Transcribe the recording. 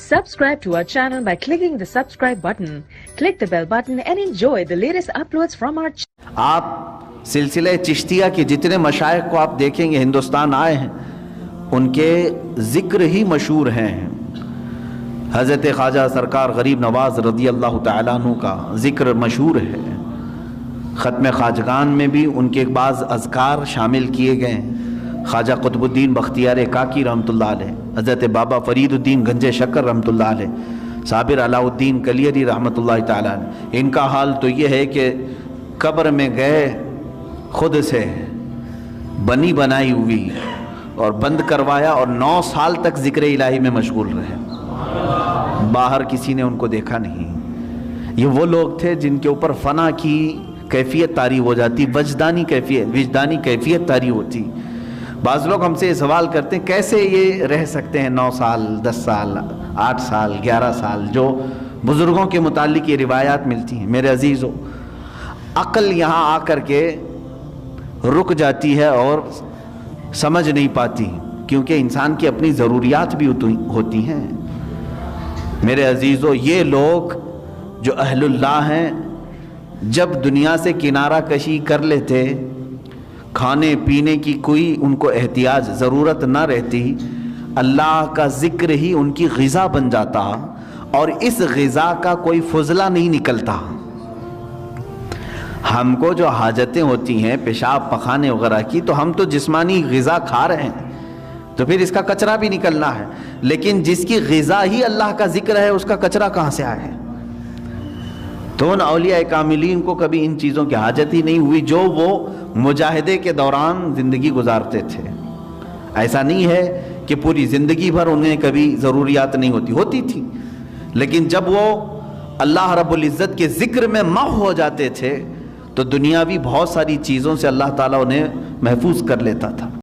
Subscribe to our channel by clicking the subscribe button. Click the bell button and enjoy the latest uploads from our channel. آپ سلسلہ چشتیہ کے جتنے مشائخ کو آپ دیکھیں گے ہندوستان آئے ہیں، ان کے ذکر ہی مشہور ہیں۔ حضرت خواجہ سرکار غریب نواز رضی اللہ تعالیٰ عنہ کا ذکر مشہور ہے۔ ختم خواجگان میں بھی ان کے بعض اذکار شامل کیے گئے ہیں۔ خواجہ قطب الدین بختیار کاکی رحمۃ اللہ علیہ، حضرت بابا فرید الدین گنج شکر رحمۃ اللہ علیہ، صابر علاء الدین کلیری رحمۃ اللہ تعالیٰ علیہ، ان کا حال تو یہ ہے کہ قبر میں گئے خود سے بنی بنائی ہوئی اور بند کروایا اور 9 سال تک ذکر الہی میں مشغول رہے، باہر کسی نے ان کو دیکھا نہیں۔ یہ وہ لوگ تھے جن کے اوپر فنا کی کیفیت طاری ہو جاتی، وجدانی کیفیت طاری ہوتی۔ بعض لوگ ہم سے یہ سوال کرتے ہیں کیسے یہ رہ سکتے ہیں 9 سال 10 سال 8 سال 11 سال، جو بزرگوں کے متعلق یہ روایات ملتی ہیں۔ میرے عزیزو، عقل یہاں آ کر کے رک جاتی ہے اور سمجھ نہیں پاتی، کیونکہ انسان کی اپنی ضروریات بھی ہوتی ہیں۔ میرے عزیزو، یہ لوگ جو اہل اللہ ہیں، جب دنیا سے کنارہ کشی کر لیتے، کھانے پینے کی کوئی ان کو احتیاج ضرورت نہ رہتی، اللہ کا ذکر ہی ان کی غذا بن جاتا اور اس غذا کا کوئی فضلہ نہیں نکلتا۔ ہم کو جو حاجتیں ہوتی ہیں پیشاب پخانے وغیرہ کی، تو ہم تو جسمانی غذا کھا رہے ہیں، تو پھر اس کا کچرا بھی نکلنا ہے، لیکن جس کی غذا ہی اللہ کا ذکر ہے، اس کا کچرا کہاں سے آئے؟ تو ان اولیاء کاملین کو کبھی ان چیزوں کی حاجت ہی نہیں ہوئی جو وہ مجاہدے کے دوران زندگی گزارتے تھے۔ ایسا نہیں ہے کہ پوری زندگی بھر انہیں کبھی ضروریات نہیں ہوتی تھی، لیکن جب وہ اللہ رب العزت کے ذکر میں محو ہو جاتے تھے تو دنیاوی بہت ساری چیزوں سے اللہ تعالیٰ انہیں محفوظ کر لیتا تھا۔